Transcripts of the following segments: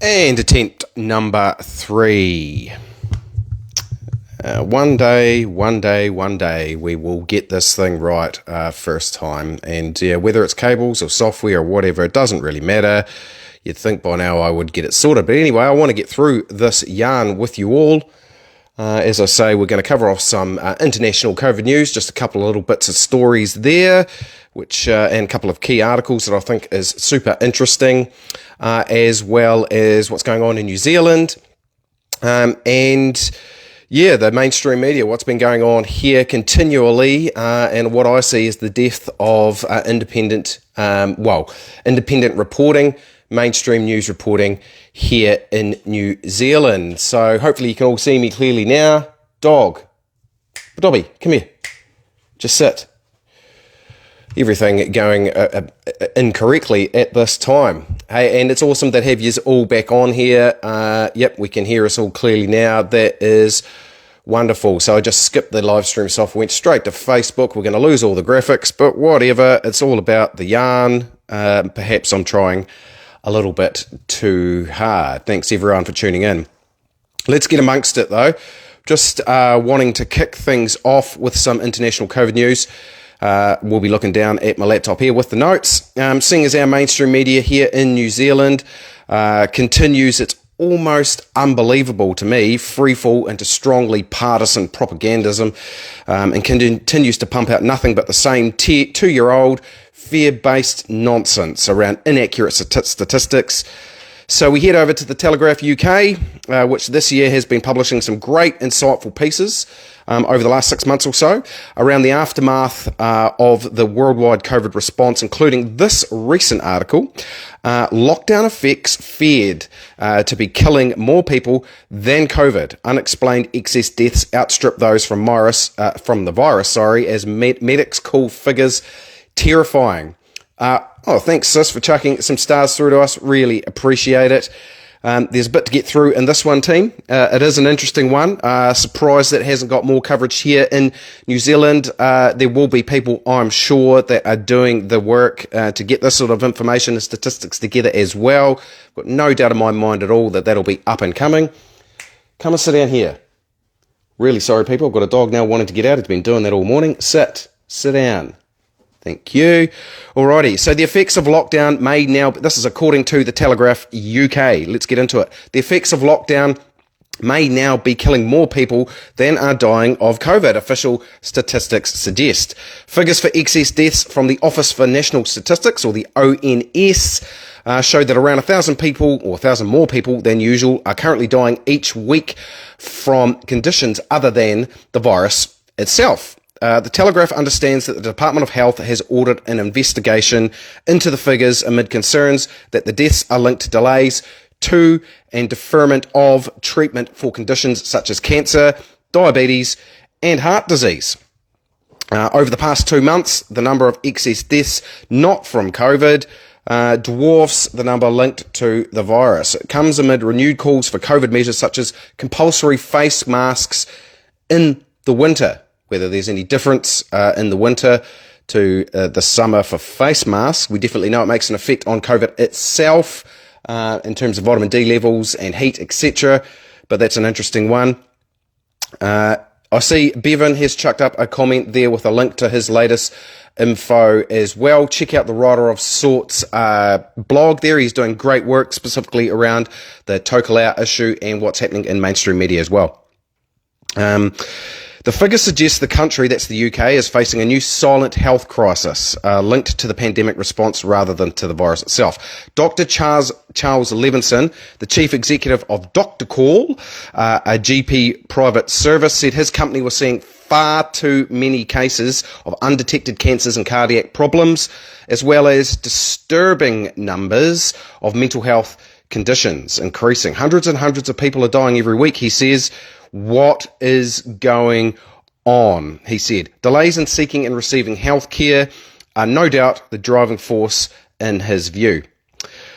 And attempt number 3. One day, we will get this thing right first time. And whether it's cables or software or whatever, it doesn't really matter. You'd think by now I would get it sorted. But anyway, I want to get through this yarn with you all. As I say, we're going to cover off some international COVID news, just a couple of little bits of stories there, which and a couple of key articles that I think is super interesting, as well as what's going on in New Zealand. The mainstream media, what's been going on here continually, and what I see is the death of independent reporting, mainstream news reporting here in New Zealand. So hopefully you can all see me clearly now. Dobby, come here. Just sit. Everything going incorrectly at this time. Hey, and it's awesome that have yous all back on here. Yep, we can hear us all clearly now. That is wonderful. So I just skipped the live stream software, went straight to Facebook. We're going to lose all the graphics, but whatever. It's all about the yarn. Perhaps I'm trying a little bit too hard. Thanks everyone for tuning in. Let's get amongst it though. Just wanting to kick things off with some international COVID news. We'll be looking down at my laptop here with the notes. Seeing as our mainstream media here in New Zealand continues its almost unbelievable to me freefall into strongly partisan propagandism and continues to pump out nothing but the same 2-year-old fear-based nonsense around inaccurate statistics. So we head over to the Telegraph UK, which this year has been publishing some great insightful pieces over the last 6 months or so around the aftermath of the worldwide COVID response, including this recent article, lockdown effects feared to be killing more people than COVID. Unexplained excess deaths outstrip those from the virus, as medics call figures terrifying. Thanks, sis, for chucking some stars through to us. Really appreciate it. There's a bit to get through in this one, team. It is an interesting one. Surprised that it hasn't got more coverage here in New Zealand. There will be people, I'm sure, that are doing the work to get this sort of information and statistics together as well. Got no doubt in my mind at all that that'll be up and coming. Come and sit down here. Really sorry, people. I've got a dog now wanting to get out. It's been doing that all morning. Sit down. Thank you. Alrighty, so the effects of lockdown may now, this is according to the Telegraph UK, let's get into it. The effects of lockdown may now be killing more people than are dying of COVID, official statistics suggest. Figures for excess deaths from the Office for National Statistics, or the ONS, showed that around 1,000 people, or 1,000 more people than usual, are currently dying each week from conditions other than the virus itself. The Telegraph understands that the Department of Health has ordered an investigation into the figures amid concerns that the deaths are linked to delays to and deferment of treatment for conditions such as cancer, diabetes, and heart disease. Over the past 2 months, the number of excess deaths not from COVID dwarfs the number linked to the virus. It comes amid renewed calls for COVID measures such as compulsory face masks in the winter. Whether there's any difference in the winter to the summer for face masks, we definitely know it makes an effect on COVID itself in terms of vitamin D levels and heat, etc. But that's an interesting one. I see Bevan has chucked up a comment there with a link to his latest info as well. Check out the Writer of Sorts blog there. He's doing great work specifically around the Tokelau issue and what's happening in mainstream media as well. The figures suggest the country, that's the UK, is facing a new silent health crisis linked to the pandemic response rather than to the virus itself. Dr. Charles Levinson, the chief executive of Dr. Call, a GP private service, said his company was seeing far too many cases of undetected cancers and cardiac problems, as well as disturbing numbers of mental health conditions increasing. Hundreds and hundreds of people are dying every week, he says. What is going on? He said. Delays in seeking and receiving health care are no doubt the driving force in his view.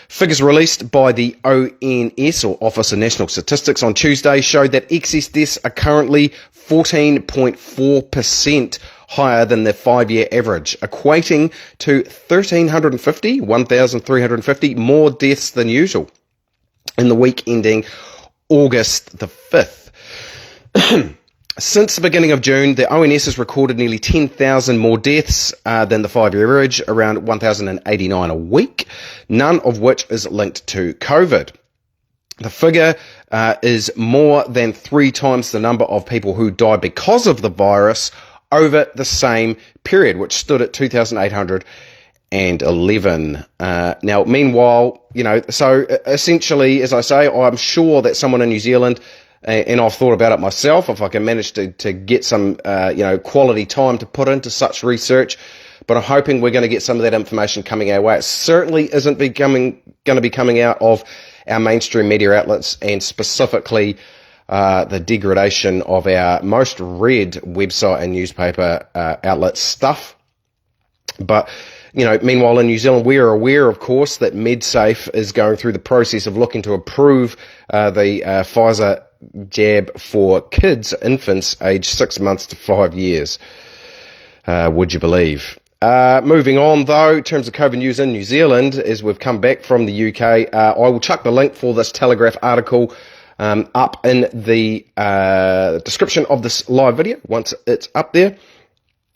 Figures released by the ONS, or Office of National Statistics, on Tuesday showed that excess deaths are currently 14.4% higher than the 5-year average, equating to 1,350 more deaths than usual. in the week ending August the 5th. Since the beginning of June, the ONS has recorded nearly 10,000 more deaths than the 5-year average, around 1,089 a week, none of which is linked to COVID. The figure is more than 3 times the number of people who died because of the virus over the same period, which stood at 2,811. Now, meanwhile, so essentially, as I say, I'm sure that someone in New Zealand, and I've thought about it myself, if I can manage to get some, quality time to put into such research, but I'm hoping we're going to get some of that information coming our way. It certainly isn't going to be coming out of our mainstream media outlets, and specifically the degradation of our most read website and newspaper outlet stuff. But meanwhile in New Zealand, we are aware, of course, that MedSafe is going through the process of looking to approve the Pfizer jab for kids, infants, aged 6 months to 5 years. Would you believe? Moving on, though, in terms of COVID news in New Zealand, as we've come back from the UK, I will chuck the link for this Telegraph article up in the description of this live video once it's up there.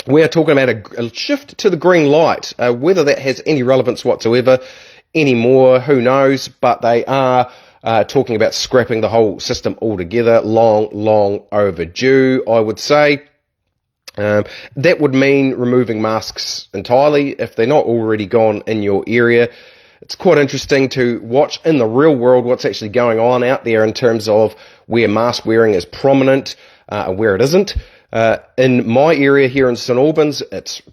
We are talking about a shift to the green light. Whether that has any relevance whatsoever anymore, who knows, but they are talking about scrapping the whole system altogether. Long overdue, I would say. That would mean removing masks entirely if they're not already gone in your area. It's quite interesting to watch in the real world what's actually going on out there in terms of where mask wearing is prominent and where it isn't. In my area here in St Albans, it's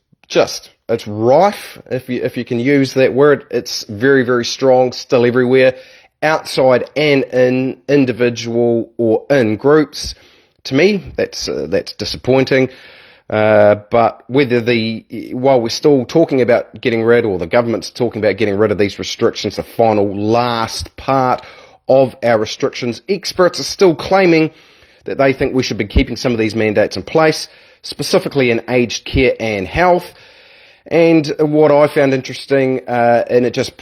rife, if you can use that word. It's very, very strong still everywhere, outside and in, individual or in groups. To me, that's disappointing. But while we're still talking about getting rid, or the government's talking about getting rid of these restrictions, the final last part of our restrictions, experts are still claiming that they think we should be keeping some of these mandates in place, specifically in aged care and health. And what I found interesting, and it just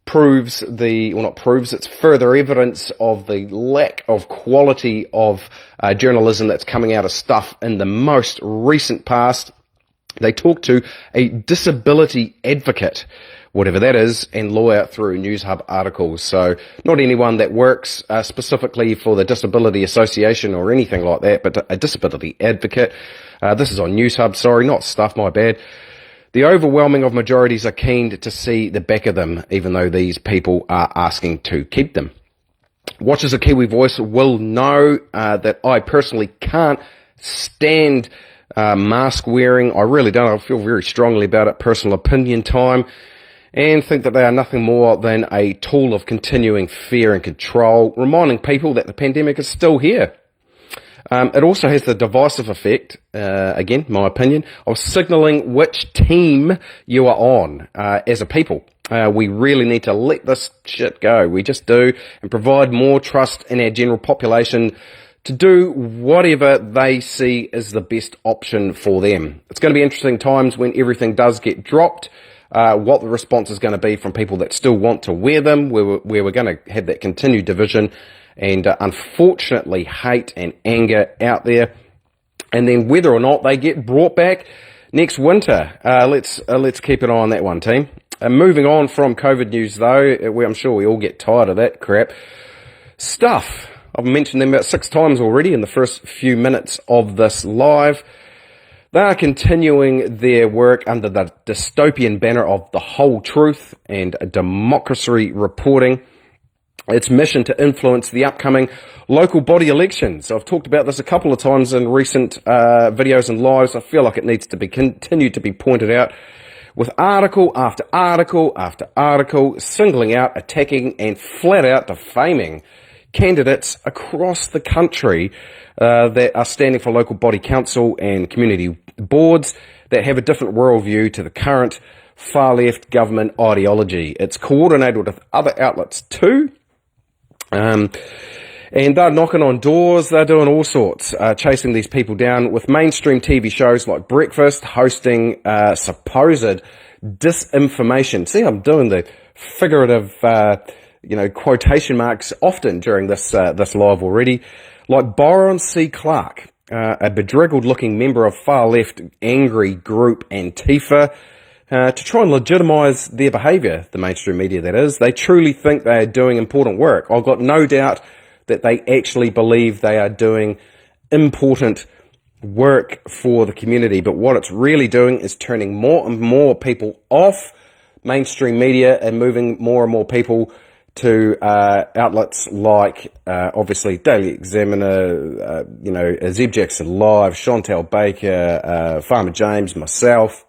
it's further evidence of the lack of quality of journalism that's coming out of stuff in the most recent past. They talked to a disability advocate, whatever that is, and lawyer through Newshub articles. So not anyone that works specifically for the Disability Association or anything like that, but a disability advocate. This is on Newshub, sorry, not Stuff, my bad. The overwhelming of majorities are keen to see the back of them, even though these people are asking to keep them. Watchers of Kiwi Voice will know that I personally can't stand mask wearing. I really don't. I feel very strongly about it, personal opinion time, and think that they are nothing more than a tool of continuing fear and control, reminding people that the pandemic is still here. It also has the divisive effect, again, my opinion, of signalling which team you are on as a people. We really need to let this shit go. We just do, and provide more trust in our general population to do whatever they see as the best option for them. It's going to be interesting times when everything does get dropped, what the response is going to be from people that still want to wear them, where we're going to have that continued division and unfortunately hate and anger out there, and then whether or not they get brought back next winter. Let's keep an eye on that one, team. Moving on from COVID news, though, I'm sure we all get tired of that crap. Stuff. I've mentioned them about 6 times already in the first few minutes of this live. They are continuing their work under the dystopian banner of the whole truth and democracy reporting. Its mission to influence the upcoming local body elections. I've talked about this a couple of times in recent videos and lives. I feel like it needs to be continued to be pointed out with article after article after article, singling out, attacking, and flat out defaming candidates across the country that are standing for local body council and community boards that have a different worldview to the current far left government ideology. It's coordinated with other outlets too. And they're knocking on doors, they're doing all sorts, chasing these people down with mainstream TV shows like Breakfast, hosting supposed disinformation. See, I'm doing the figurative quotation marks often during this live already, like Byron C. Clark, a bedraggled-looking member of far-left angry group Antifa, to try and legitimise their behaviour, the mainstream media that is. They truly think they are doing important work. I've got no doubt that they actually believe they are doing important work for the community, but what it's really doing is turning more and more people off mainstream media and moving more and more people to outlets like, obviously, Daily Examiner, Zeb Jackson Live, Chantel Baker, Farmer James, myself,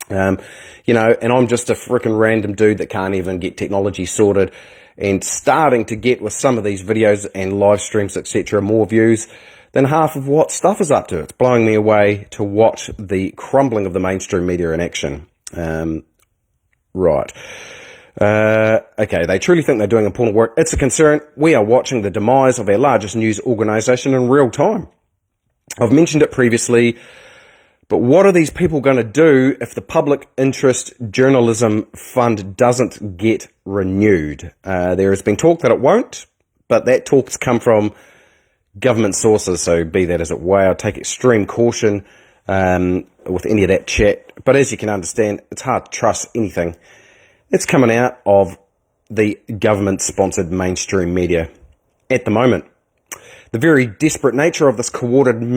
and I'm just a frickin' random dude that can't even get technology sorted, and starting to get, with some of these videos and live streams, etc., more views than half of what Stuff is up to. It's blowing me away to watch the crumbling of the mainstream media in action. Right. Okay, they truly think they're doing important work. It's a concern. We are watching the demise of our largest news organisation in real time. I've mentioned it previously, but what are these people going to do if the Public Interest Journalism Fund doesn't get renewed? There has been talk that it won't, but that talk's come from government sources, so be that as it may, I'll take extreme caution with any of that chat. But as you can understand, it's hard to trust anything that's coming out of the government-sponsored mainstream media at the moment. The very desperate nature of this coordinated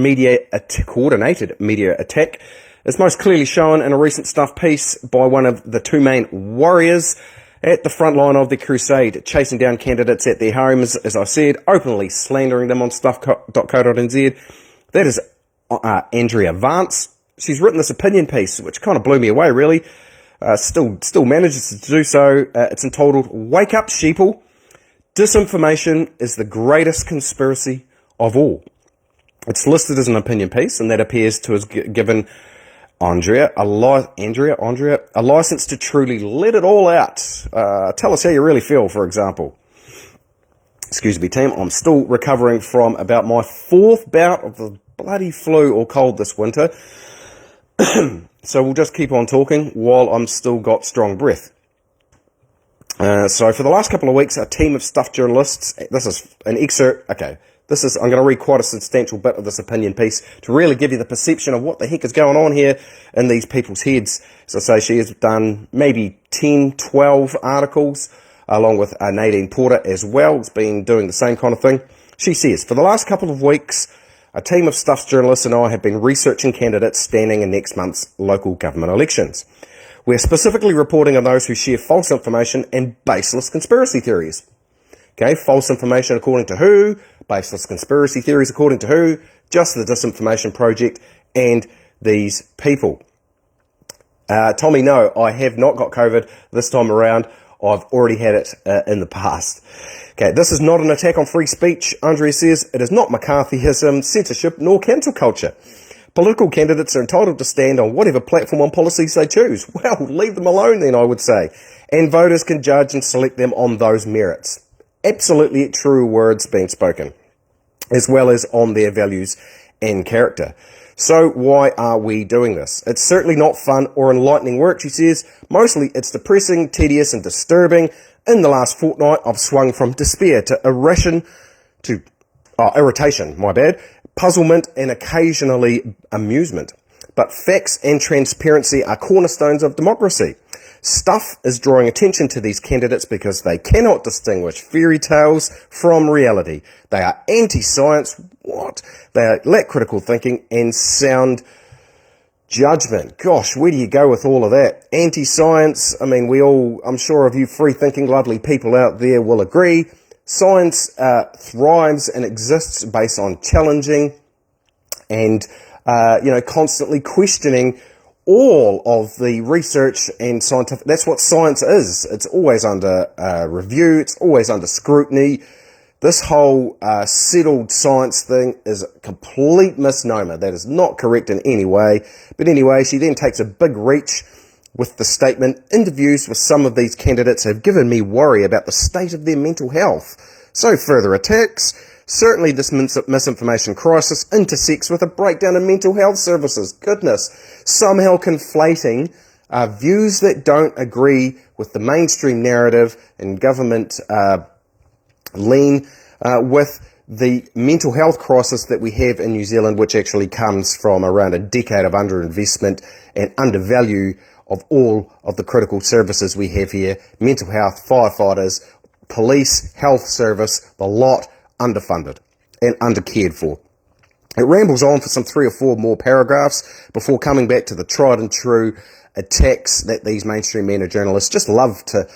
media attack is most clearly shown in a recent Stuff piece by one of the two main warriors at the front line of the crusade, chasing down candidates at their homes, as I said, openly slandering them on stuff.co.nz. That is Andrea Vance. She's written this opinion piece, which kind of blew me away, really. Still manages to do so. It's entitled, "Wake Up, Sheeple. Disinformation is the greatest conspiracy of all." It's listed as an opinion piece, and that appears to have given Andrea a license to truly let it all out. Tell us how you really feel, for example. Excuse me, team. I'm still recovering from about my fourth bout of the bloody flu or cold this winter. So we'll just keep on talking while I'm still got strong breath. So for the last couple of weeks, a team of Stuff journalists, this is an excerpt, okay, I'm going to read quite a substantial bit of this opinion piece to really give you the perception of what the heck is going on here in these people's heads. As I say, she has done maybe 10, 12 articles, along with Nadine Porter as well. It's been doing the same kind of thing. She says, "For the last couple of weeks, a team of Stuff journalists and I have been researching candidates standing in next month's local government elections. We're specifically reporting on those who share false information and baseless conspiracy theories." Okay, false information according to who? Baseless conspiracy theories according to who? Just the Disinformation Project and these people. Tommy, no, I have not got COVID this time around. I've already had it in the past. Okay, this is not an attack on free speech, Andrea says. It is not McCarthyism, censorship, nor cancel culture. Political candidates are entitled to stand on whatever platform and policies they choose. Well, leave them alone then, I would say. And voters can judge and select them on those merits. Absolutely true words being spoken, as well as on their values and character. So why are we doing this? It's certainly not fun or enlightening work, she says. Mostly it's depressing, tedious and disturbing. In the last fortnight, I've swung from despair to irritation, puzzlement and occasionally amusement. But facts and transparency are cornerstones of democracy. Stuff is drawing attention to these candidates because they cannot distinguish fairy tales from reality. They are anti-science. What? They lack critical thinking and sound judgment. Gosh, where do you go with all of that? Anti-science, I mean, I'm sure of you free-thinking, lovely people out there will agree. Science thrives and exists based on challenging and, constantly questioning all of the research and scientific. That's what science is. It's always under review. It's always under scrutiny. This whole settled science thing is a complete misnomer. That is not correct in any way. But anyway, she then takes a big reach with the statement, "Interviews with some of these candidates have given me worry about the state of their mental health." So further attacks. Certainly this misinformation crisis intersects with a breakdown in mental health services. Goodness. Somehow conflating views that don't agree with the mainstream narrative and government lean with the mental health crisis that we have in New Zealand, which actually comes from around a decade of underinvestment and undervalue of all of the critical services we have here: mental health, firefighters, police, health service, the lot underfunded and undercared for. It rambles on for some 3 or 4 more paragraphs before coming back to the tried and true attacks that these mainstream media journalists just love to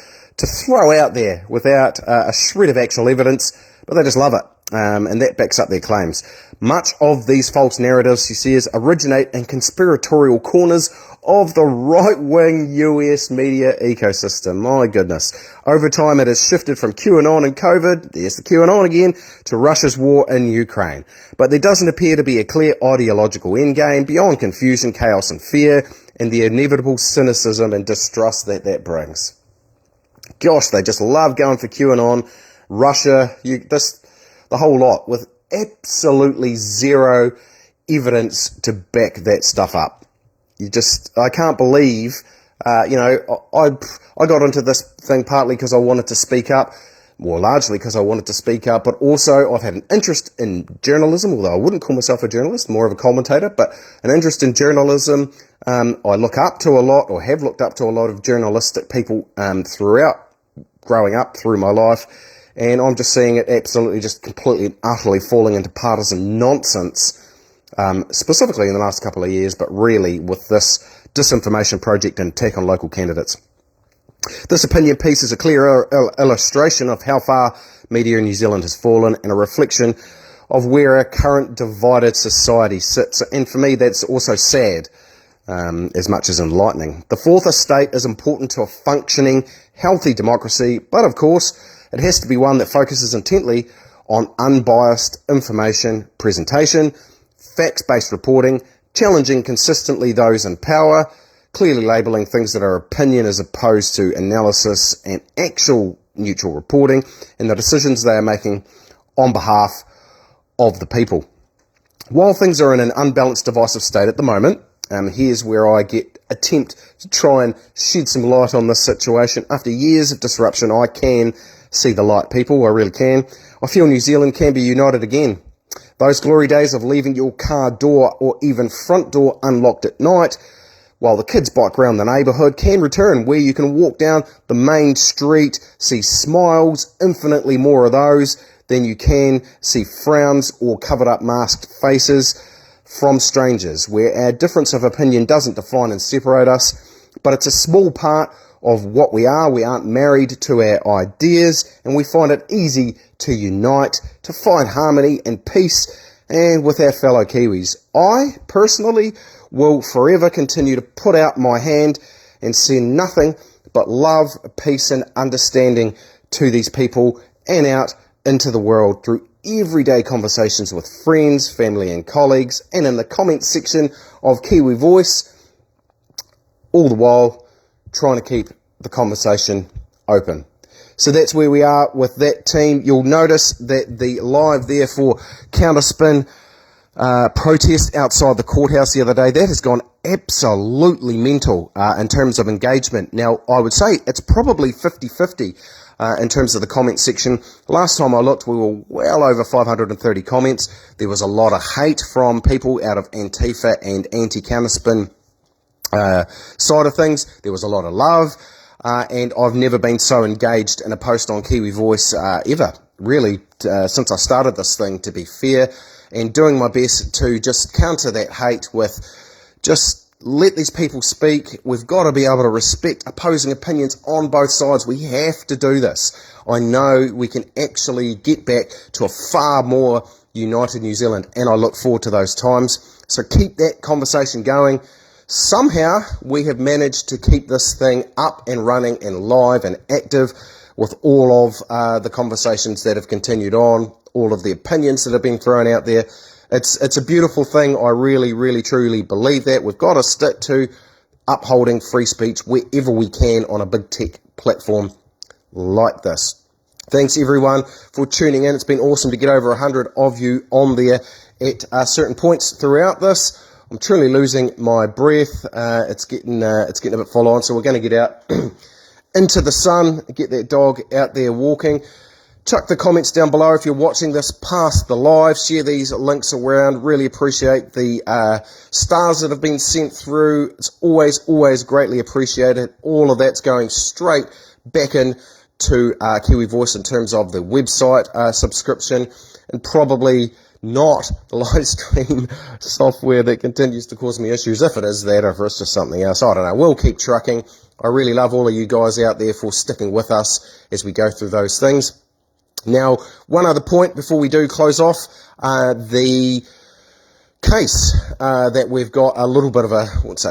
throw out there without a shred of actual evidence, but they just love it. And that backs up their claims. Much of these false narratives, he says, originate in conspiratorial corners of the right-wing US media ecosystem. My goodness. Over time, it has shifted from QAnon and COVID, there's the QAnon again, to Russia's war in Ukraine. But there doesn't appear to be a clear ideological endgame beyond confusion, chaos and fear, and the inevitable cynicism and distrust that brings. Gosh, they just love going for QAnon, Russia, the whole lot, with absolutely zero evidence to back that stuff up. I can't believe, I got into this thing partly because I wanted to speak up, more largely because I wanted to speak up, but also I've had an interest in journalism, although I wouldn't call myself a journalist, more of a commentator, but an interest in journalism. I look up to a lot, or have looked up to a lot of journalistic people throughout growing up through my life. And I'm just seeing it absolutely just completely and utterly falling into partisan nonsense, specifically in the last couple of years, but really with this disinformation project and attack on local candidates. This opinion piece is a clear illustration of how far media in New Zealand has fallen and a reflection of where our current divided society sits. And for me, that's also sad, as much as enlightening. The fourth estate is important to a functioning, healthy democracy, but of course, it has to be one that focuses intently on unbiased information presentation, facts-based reporting, challenging consistently those in power, clearly labelling things that are opinion as opposed to analysis and actual neutral reporting, and the decisions they are making on behalf of the people. While things are in an unbalanced, divisive state at the moment, here's where I attempt to try and shed some light on this situation. After years of disruption, I can see the light, people. I really can. I feel New Zealand can be united again. Those glory days of leaving your car door or even front door unlocked at night while the kids bike around the neighbourhood can return, where you can walk down the main street, see smiles, infinitely more of those than you can see frowns or covered up masked faces from strangers, where our difference of opinion doesn't define and separate us, but it's a small part of what we are. We aren't married to our ideas, and we find it easy to unite, to find harmony and peace, and with our fellow Kiwis. I, personally, will forever continue to put out my hand and send nothing but love, peace, and understanding to these people and out into the world through everyday conversations with friends, family, and colleagues, and in the comment section of Kiwi Voice, all the while trying to keep the conversation open. So that's where we are with that team. You'll notice that the live there for Counterspin protest outside the courthouse the other day, that has gone absolutely mental in terms of engagement. Now, I would say it's probably 50-50 in terms of the comment section. Last time I looked, we were well over 530 comments. There was a lot of hate from people out of Antifa and anti-Counterspin side of things. There was a lot of love, and I've never been so engaged in a post on Kiwi Voice ever, really, since I started this thing, to be fair, and doing my best to just counter that hate with just let these people speak. We've got to be able to respect opposing opinions on both sides. We have to do this. I know we can actually get back to a far more united New Zealand, and I look forward to those times. So keep that conversation going. Somehow we have managed to keep this thing up and running and live and active with all of the conversations that have continued on, all of the opinions that have been thrown out there. It's a beautiful thing. I really, really, truly believe that. We've got to stick to upholding free speech wherever we can on a big tech platform like this. Thanks everyone for tuning in. It's been awesome to get over 100 of you on there at certain points throughout this. I'm truly losing my breath. It's getting a bit full on, so we're going to get out into the sun, get that dog out there walking. Chuck the comments down below if you're watching this past the live. Share these links around. Really appreciate the stars that have been sent through. It's always greatly appreciated. All of that's going straight back in to Kiwi Voice in terms of the website subscription, and probably not the live stream software that continues to cause me issues, if it is that or if it's just something else. I don't know. We'll keep trucking. I really love all of you guys out there for sticking with us as we go through those things. Now, one other point before we do close off, the case that we've got a little bit of a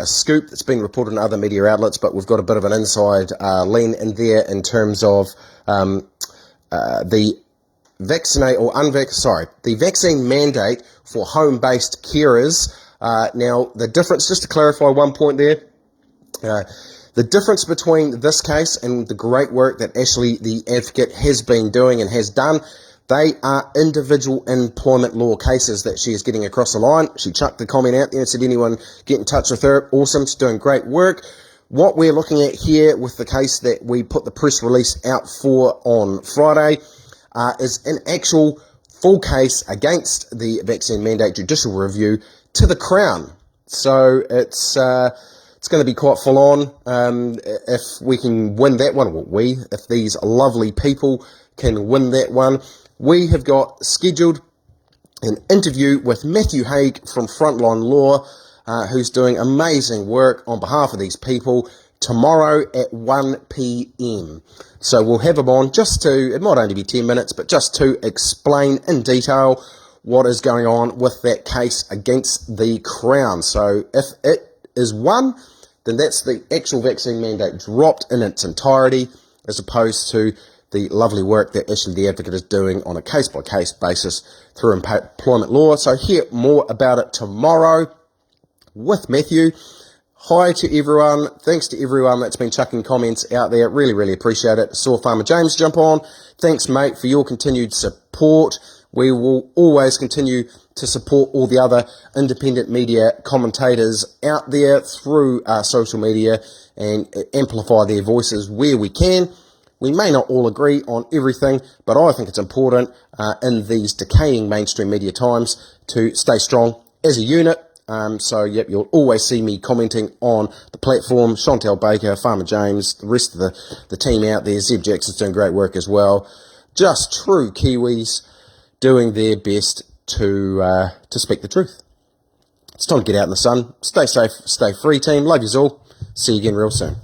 scoop that's been reported in other media outlets, but we've got a bit of an inside lean in there in terms of the vaccine mandate for home-based carers. Now, the difference, just to clarify one point there, the difference between this case and the great work that Ashley, the advocate, has been doing and has done, they are individual employment law cases that she is getting across the line. She chucked the comment out there and said, anyone get in touch with her. Awesome, she's doing great work. What we're looking at here with the case that we put the press release out for on Friday is an actual full case against the vaccine mandate judicial review to the Crown. So it's going to be quite full on. If we can win that one, if these lovely people can win that one, we have got scheduled an interview with Matthew Haig from Frontline Law, who's doing amazing work on behalf of these people, tomorrow at 1 p.m. So we'll have him on it might only be 10 minutes, but just to explain in detail what is going on with that case against the Crown. So if it is won, then that's the actual vaccine mandate dropped in its entirety, as opposed to the lovely work that Ashley the Advocate is doing on a case-by-case basis through employment law. So hear more about it tomorrow with Matthew. Hi to everyone. Thanks to everyone that's been chucking comments out there. Really appreciate it. Saw Farmer James jump on. Thanks, mate, for your continued support. We will always continue to support all the other independent media commentators out there through social media and amplify their voices where we can. We may not all agree on everything, but I think it's important in these decaying mainstream media times to stay strong as a unit. So, you'll always see me commenting on the platform. Chantel Baker, Farmer James, the rest of the team out there. Zeb Jackson's doing great work as well. Just true Kiwis doing their best to speak the truth. It's time to get out in the sun. Stay safe, stay free, team. Love yous all. See you again real soon.